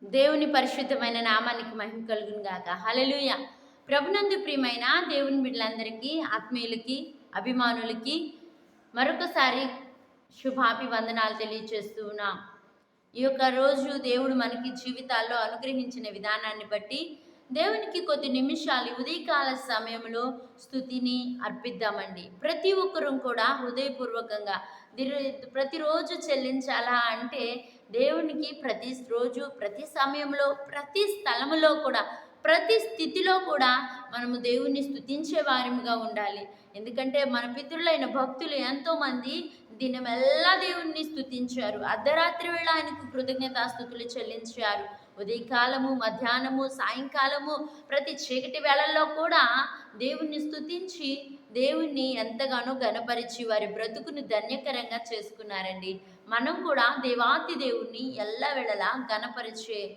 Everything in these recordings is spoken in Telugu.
దేవుని పరిశుద్ధమైన నామానికి మహిమ కలుగును గాక. హల్లెలూయా. ప్రభునందు ప్రియమైన దేవుని బిడ్డలందరికీ, ఆత్మీయులకి, అభిమానులకి మరొకసారి శుభాభివందనాలు తెలియచేస్తూ ఉన్నాం. ఈ యొక్క రోజు దేవుడు మనకి జీవితాల్లో అనుగ్రహించిన విధానాన్ని బట్టి దేవునికి కొద్ది నిమిషాలు ఉదయకాల సమయంలో స్తుతిని అర్పిద్దామండి. ప్రతి ఒక్కరూ కూడా హృదయపూర్వకంగా ప్రతిరోజు చెల్లించాలా అంటే దేవునికి ప్రతి రోజు, ప్రతి సమయంలో, ప్రతి స్థలములో కూడా, ప్రతి స్థితిలో కూడా మనము దేవుణ్ణి స్తుతించే వారిగా ఉండాలి. ఎందుకంటే మన పితరులైన భక్తులు ఎంతోమంది దినమెల్లా దేవుణ్ణి స్తుతించారు. అర్ధరాత్రి వేళ ఆయనకు కృతజ్ఞతాస్తుతులు చెల్లించారు. ఉదయకాలము, మధ్యాహ్నము, సాయంకాలము, ప్రతి చీకటి వేళల్లో కూడా దేవుణ్ణి స్తుతించి దేవుణ్ణి ఎంతగానో గణపరిచి వారి బ్రతుకును ధన్యకరంగా చేసుకున్నారండి. మనం కూడా దేవాతి దేవుణ్ణి ఎల్లవేళలా గణపరిచే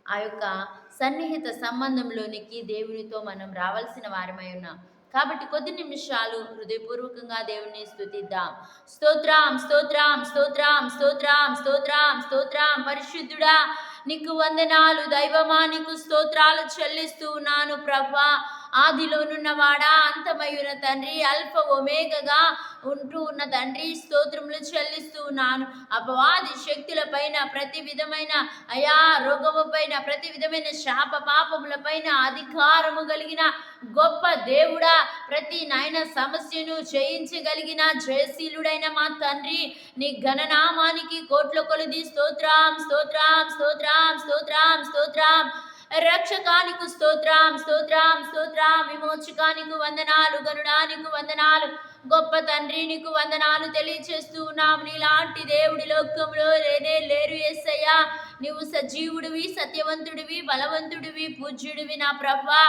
ఆ యొక్క సన్నిహిత సంబంధంలోనికి దేవునితో మనం రావాల్సిన వారమై ఉన్నాం. కాబట్టి కొద్ది నిమిషాలు హృదయపూర్వకంగా దేవుణ్ణి స్తుతిద్దాం. స్తోత్రం, స్తోత్రం, స్తోత్రం, స్తోత్రం, స్తోత్రం, స్తోత్రం. పరిశుద్ధుడా నీకు వందనాలు. దైవమా నీకు స్తోత్రాలు చెల్లిస్తూ ఉన్నాను ప్రభా. ఆదిలోనున్నవాడా, అంతమయున తండ్రి, అల్ఫ ఒమేగగా ఉంటూ ఉన్న తండ్రి, స్తోత్రములు చెల్లిస్తూ ఉన్నాను. అపవాది శక్తుల పైన, ప్రతి విధమైన అయా రోగము పైన, ప్రతి విధమైన శాప పాపముల పైన అధికారము కలిగిన గొప్ప దేవుడా, ప్రతి నాయన సమస్యను జయించగలిగిన జయశీలుడైన మా తండ్రి, నీ ఘననామానికి కోట్ల కొలది స్తోత్రం, స్తోత్రం, స్తోత్రం, స్తోత్రం, స్తోత్రం. రక్షకానికి స్తోత్రం, స్తోత్రం, స్తోత్రం. విమోచకానికి వందనాలు, గరుడానికి వందనాలు. గొప్ప తండ్రి నీకు వందనాలు తెలియచేస్తూ ఉన్నాం. నీలాంటి దేవుడి లోకంలో లేనే లేరు యేసయ్యా. నీవు సజీవుడివి, సత్యవంతుడివి, బలవంతుడివి, పూజ్యుడివి నా ప్రభువా.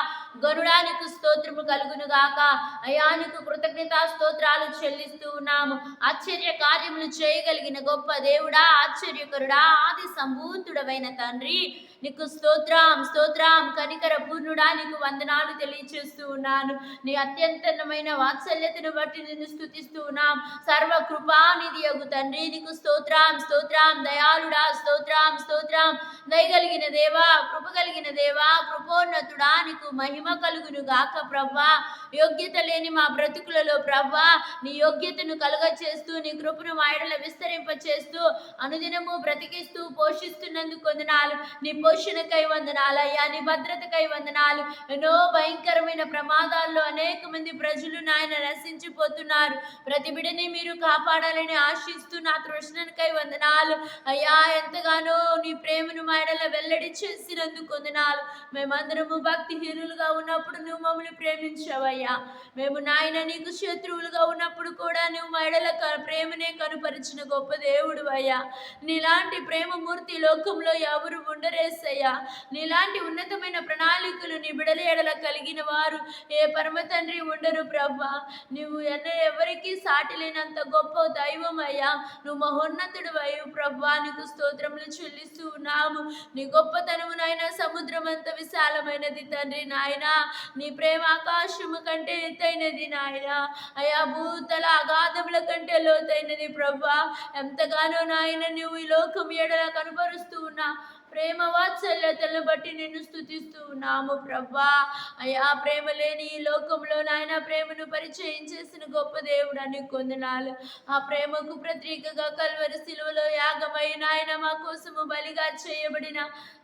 గరుడానికి స్తోత్రము కలుగును గాక. అయానికి కృతజ్ఞతా స్తోత్రాలు చెల్లిస్తూ ఉన్నాము. ఆశ్చర్య కార్యములు చేయగలిగిన గొప్ప దేవుడా, ఆశ్చర్యకరుడా, ఆది సంభూతుడవైన తండ్రి నీకు స్తోత్రం, స్తోత్రం. కనికర పూర్ణుడా నీకు వందనాలు తెలియచేస్తూ ఉన్నాను. నీ అత్యంతమైన వాత్సల్యతను బట్టి నిన్ను స్తుతిస్తూ ఉన్నాం. సర్వ కృపానిధి యగు తండ్రి నీకు స్తోత్రం, స్తోత్రం. దయాళుడా స్తోత్రం, స్తోత్రం. దయగలిగిన దేవా, కృప కలిగిన దేవా, కృపోన్నతుడా నీకు మహిమ కలుగును గాక ప్రభా. యోగ్యత లేని మా బ్రతుకులలో ప్రభా నీ యోగ్యతను కలుగ చేస్తూ, నీ కృపను మాయడల విస్తరింప చేస్తూ, అనుదినము బ్రతికిస్తూ పోషిస్తున్నందుకు వందనాలు. నీ పోషణకై వందనాలయ్యా, నీ భద్రతకై వందనాలు. ఎన్నో భయంకరమైన ప్రమాదాల్లో అనేక మంది ప్రజలు నాయన నశించిపోతున్నారు. ప్రతి బిడ్డని మీరు కాపాడాలని ఆశిస్తూ నా తృష్ణకై వందనాలు అయ్యా. ఎంతగానో నీ ప్రేమను మాయడల వెల్లడి చేసినందుకు వందనాలు. మేమందరము భక్తిహీనులుగా ఉన్నప్పుడు నువ్వు మమ్మల్ని ప్రేమించావయ్యా. మేము నాయన నీకు శత్రువులుగా ఉన్నప్పుడు కూడా నువ్వు మాయడల ప్రేమనే కనుపరిచిన గొప్ప దేవుడు అయ్యా. నీలాంటి ప్రేమమూర్తి లోకంలో ఎవరు ఉండరేసయ్యా. నీలాంటి ఉన్నతమైన ప్రణాళికలు నీ బిడల ఎడల కలిగిన వారు ఏ పరమ తండ్రి ఉండరు ప్రభా. నువ్వు ఎవరికి సాటి లేనంత గొప్ప దైవం అయ్యా. నువ్వు మహోన్నతుడు అయ్యు ప్రభా. నీకు స్తోత్రములు చెల్లిస్తూ ఉన్నాము. నీ గొప్పతనము నాయన సముద్రం అంత విశాలమైనది తండ్రి నాయన. నీ ప్రేమ ఆకాశము కంటే ఎత్తైనది నాయన అయా. భూతల అగాధముల కంటే లోతైనది ప్రభా. ఎంతగానో నాయన నువ్వు ఈ లోకం ఎడల కనపరుస్తూ ఉన్నా ప్రేమ వాత్సల్యతలను బట్టి నిన్ను స్తుతిస్తూ ఉన్నాము ప్రభా. అయ్యా, ప్రేమ లేని ఈ లోకంలో నాయన ప్రేమను పరిచయం చేసిన గొప్ప దేవుడా నీకు వందనాలు. ఆ ప్రేమకు ప్రతీకగా కల్వరి శిలువలో యాగమై నాయన మా కోసము బలిగా చేయబడిన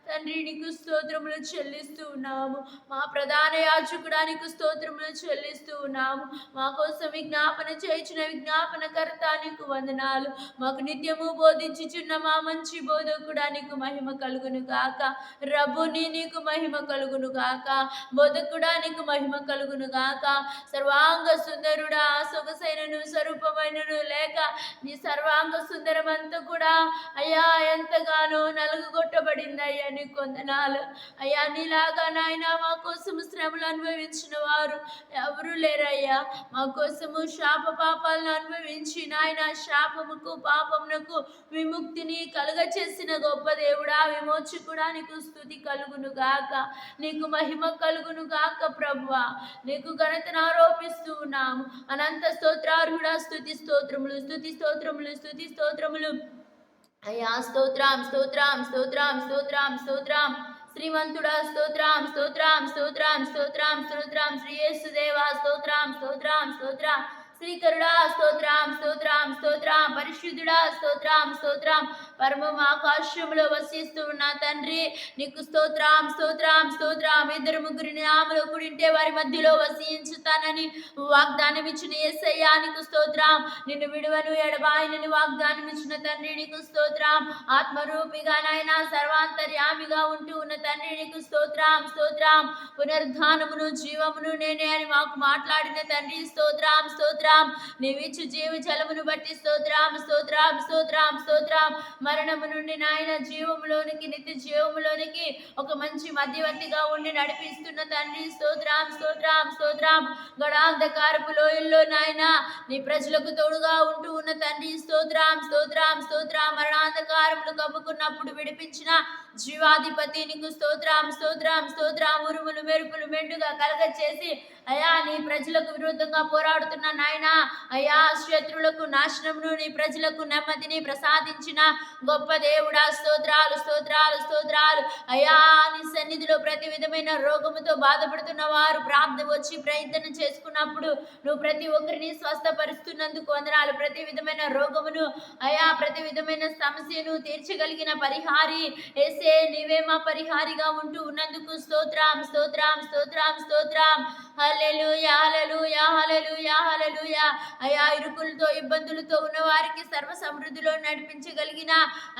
తండ్రి నీకు స్తోత్రములు చెల్లిస్తూ ఉన్నాము. మా ప్రధాన యాజకుడానికి స్తోత్రములు చెల్లిస్తూ ఉన్నాము. మా కోసం విజ్ఞాపన చేయించిన విజ్ఞాపనకర్త నీకు వందనాలు. మాకు నిత్యము బోధించుచున్న మా మంచి బోధకుడానికి మహిమ కలుగును గాక. రబ్బుని నీకు మహిమ కలుగును గాక. బోధకుడానికి మహిమ కలుగును గాక. సర్వాంగ సుందరుడా, సొగసైనను స్వరూపమైనను లేక నీ సర్వాంగ సుందరమంతా కూడా అయ్యా ఎంతగానో నలుగుగొట్టబడింది అయ్యా. నీకు వందనాలు అయ్యా. నీలాగా నాయన మా కోసము శ్రమలు అనుభవించిన వారు ఎవరు లేరయ్యా. మా కోసము శాప పాపాలను అనుభవించి నాయన శాపముకు పాపమునకు విముక్తిని కలుగ చేసిన గొప్ప దేవుడా, విమోచకుడా నీకు స్తుతి కలుగును గాక. నీకు మహిమ కలుగును గాక ప్రభువా. నీకు ఘనతను ఆరోపిస్తూ ఉన్నాము. అనంత స్తోత్రార్హుడా, స్తుతి స్తోత్రములు, స్తుతి స్తోత్రములు, స్తుతి స్తోత్రములు. అయ్యా స్తోత్రం స్తోత్రం స్తోత్రం స్తోత్రం స్తోత్రం శ్రీమంతుడా స్తోత్రం స్తోత్రం స్తోత్రం స్తోత్రం స్తోత్రం శ్రీ యేసుదేవా స్తోత్రం స్తోత్రం స్తోత్రం శ్రీకరుడా స్తోత్రం స్తోత్రం స్తోత్రం పరిశుద్ధుడా స్తోత్రం స్తోత్రం పరమం ఆకాశంలో వసిస్తూ ఉన్న తండ్రి నీకు స్తోత్రం స్తోత్రం స్తోత్రం ఇద్దరు ముగ్గురి నామలో కూడింటే వారి మధ్యలో వసించుతానని వాగ్దానం ఇచ్చిన యేసయ్యా నీకు స్తోత్రం. నిన్ను విడువను ఎడబాయినని వాగ్దానం ఇచ్చిన తండ్రి నీకు స్తోత్రం. ఆత్మరూపిగా నాయన సర్వాంతర్యామిగా ఉంటూ ఉన్న తండ్రి నీకు స్తోత్రం స్తోత్రం. పునరుద్ధానమును జీవమును నేనే అని మాకు మాట్లాడిన తండ్రి స్తోత్రం స్తోత్రం. నీవిచ్చు జీవ జలమును బట్టి స్తోత్రం స్తోత్రం స్తోత్రం స్తోత్రం. మరణము నుండి నాయన జీవములోనికి నిత్య జీవములోనికి ఒక మంచి మధ్యవర్తిగా ఉండి నడిపిస్తున్న తండ్రి స్తోత్రం స్తోత్రం స్తోత్రం. గడాంధకారపు లోయల్లో నాయన నీ ప్రజలకు తోడుగా ఉంటూ ఉన్న తండ్రి స్తోత్రం స్తోత్రం స్తోత్రం. మరణాంధకారములు కమ్ముకున్నప్పుడు విడిపించిన జీవాధిపతి నీకు స్తోత్రం స్తోత్రం స్తోత్రం. ఉరుములు మెరుపులు మెండుగా కలగ చేసి అయా నీ ప్రజలకు విరుద్ధంగా పోరాడుతున్న నాయన అయా శత్రులకు నాశనమును నీ ప్రజలకు నెమ్మదిని ప్రసాదించిన గొప్ప దేవుడా స్తోత్రాలు స్తోత్రాలు స్తోత్రాలు. అయా నీ సన్నిధిలో ప్రతి విధమైన రోగముతో బాధపడుతున్న వారు ప్రార్థన వచ్చి ప్రయత్నం చేసుకున్నప్పుడు నువ్వు ప్రతి ఒక్కరిని స్వస్థపరుస్తున్నందుకు వందనాలు. ప్రతి విధమైన రోగమును అయా ప్రతి విధమైన సమస్యను తీర్చగలిగిన పరిహారి ఏసే నీవే మా పరిహారిగా ఉంటూ ఉన్నందుకు స్తోత్రం స్తోత్రం స్తోత్రం స్తోత్రం. హల్లెలూయా హల్లెలూయా హల్లెలూయా హల్లెలూయా. అయా ఇరుకులతో ఇబ్బందులతో ఉన్న వారికి సర్వ సమృద్ధిలో నడిపించగలిగిన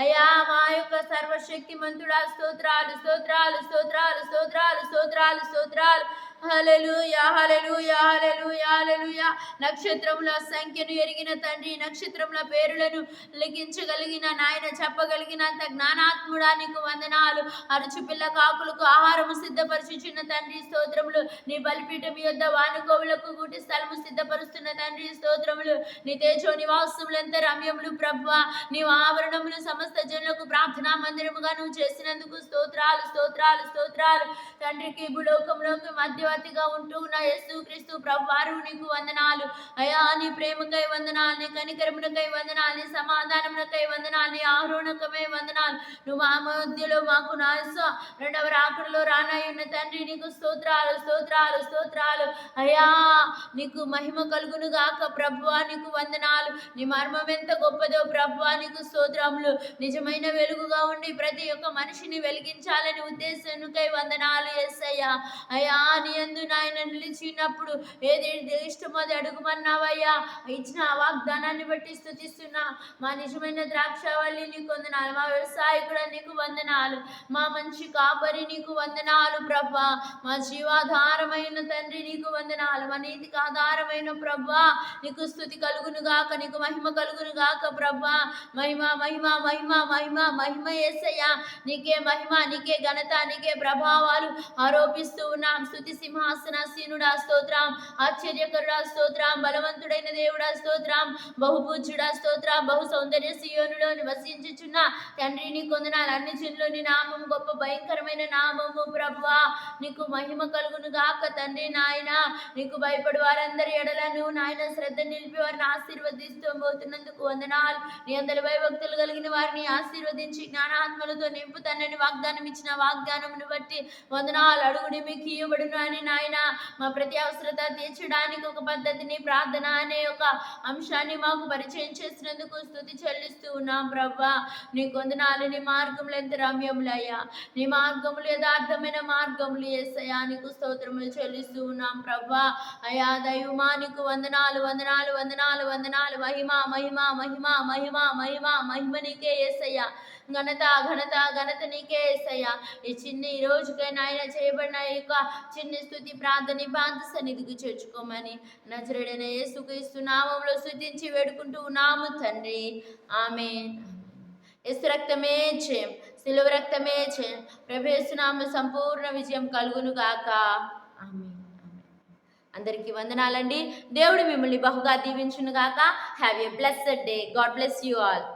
అయా మా యొక్క సర్వశక్తిమంతుడా స్తోత్రాలు స్తోత్రాలు స్తోత్రాలు స్తోత్రాలు స్తోత్రాలు స్తోత్రాలు. హల్లెలూయా హల్లెలూయా హల్లెలూయా హల్లెలూయా. నక్షత్రముల సంఖ్యను ఎరిగిన తండ్రి, నక్షత్రముల పేరులను లిఖించగలిగిన నాయన, చెప్పగలిగినంత జ్ఞానాత్ముడా నీకు వందనాలు. అరుచు పిల్ల కాకులకు ఆహారము సిద్ధపరిచిన తండ్రి స్తోత్రములు. నీ బలిపీఠం యొద్ద వానుకోవులకు గూటి స్థలము సిద్ధపరుస్తున్న తండ్రి స్తోత్రములు. నీ తేజో నివాసములంత రమ్యములు ప్రభువా. నీవు ఆవరణములు సమస్త జనులకు ప్రార్థనా మందిరముగా నువ్వు చేసినందుకు స్తోత్రాలు స్తోత్రాలు స్తోత్రాలు. తండ్రికి భూలోకంలోకి మధ్యవర్తిగా ఉంటూ ఉన్న యేసుక్రీస్తు ప్రభువారు నీకు వందనాలు. అయా నీ ప్రేమకై వందనాలు, నీ కనికరమునకై వందనాలు, నీ సమాధానమునకై వందనాలు, నీ ఆరోహణకమై వందనాలు. నువ్వు మా మధ్యలో మాకు నాయస రెండవ రాకడలో రానాయున్న తండ్రి నీకు స్తోత్రాలు స్తోత్రాలు స్తోత్రాలు. అయా నీకు మహిమ కలుగును గాక ప్రభువా నీకు వందనాలు. నీ మర్మం ఎంత గొప్పదో ప్రభువా నీకు స్తోత్రములు. నిజమైన వెలుగుగా ఉండి ప్రతి ఒక్క మనిషిని వెలిగించాలని ఉద్దేశానికై వందనాలు యేసయ్యా. అయా నీ యందు నాయన నిలిచినప్పుడు ఏది ఇష్టమో అది అడుగుమన్నావయ్యా. ఇచ్చిన వాగ్దానాన్ని బట్టి స్తుతిస్తున్నా. మా నిజమైన ద్రాక్షవల్లి నీకు వందనాలు, మా వ్యవసాయకుడు నీకు వందనాలు, మా మంచి కాపరి నీకు వందనాలు ప్రభా. మా జీవాధారమైన తండ్రి నీకు వందనాలు, మా నీతికి ఆధారమైన ప్రభా నీకు స్తుతి కలుగును గాక, నీకు మహిమ కలుగును గాక ప్రభా. మహిమ మహిమ మహిమ మహిమ మహిమ యేసయ్యా. నీకే మహిమ, నీకే ఘనత, నీకే ప్రభావాలు ఆరోపిస్తూ ఉన్నాం. స్తుతి సింహాసనాసీనుడా స్తోత్రం, ఆశ్చర్యకరుడా స్తోత్రం, బలవంతుడైన దేవుడా స్తోత్రం, బహుపూజ్యుడా స్తోత్రం, బహు సౌందర్య సీయోనులో నివసించుచున్న తండ్రి నీకు వందనాలు. అన్ని జనుల్లో నీ నామం గొప్ప భయంకరమైన నామము ప్రభువా. నీకు మహిమ కలుగును గాక తండ్రి నాయన. నీకు భయపడి వారందరి ఎడలను నాయన శ్రద్ధ నిలిపి వారిని ఆశీర్వదిస్తూ పోతున్నందుకు వందనాలు. నీ అందరి భయభక్తులు కలిగిన వారిని ఆశీర్వదించి జ్ఞానాత్మలతో నింపుతానని వాగ్దానం ఇచ్చిన వాగ్దానమును బట్టి వందనాలు. అడుగుడి మీకు ఇవ్వబడును అని నాయన. మా ప్రతి అవసరత తీర్చడానికి ఒక పద్ధతిని, ప్రార్థన అనే ఒక అంశాన్ని మాకు పరిచయం చేసినందుకు స్తుతి చెల్లిస్తూ ఉన్నాం ప్రభా. నీకు వందనాలు. నీ మార్గములు ఎంత రమ్యములయ్యా, నీ మార్గములు యథార్థమైన మార్గములు యేసయ్యా. నీకు స్తోత్రములు చెల్లిస్తూ ఉన్నాం ప్రభా. అయా దైవమా నీకు వందనాలు వందనాలు వందనాలు వందనాలు. మహిమ మహిమ మహిమ మహిమ మహిమ మహిమ నీకే యేసయ్యా. ఘనత ఘనత ఘనత నీకే యేసయ్యా. ఈ రోజుకై నాయన చేయబడిన యొక్క చిన్న స్తుతి ప్రార్థన పాద సన్నిధికి చేర్చుకోమని నజరేయుడైన యేసుక్రీస్తు నామములో స్తుతించి వేడుకుంటూ ఉన్నాము తండ్రి. ఆమేన్. యేసు రక్తమే జయం, శిలువ రక్తమే జయం. ప్రభు యేసు నామములో సంపూర్ణ విజయం కలుగును గాక. ఆమేన్. అందరికీ వందనాలండి. దేవుడు మిమ్మల్ని బహుగా దీవించును గాక. Have a blessed day. God bless you all.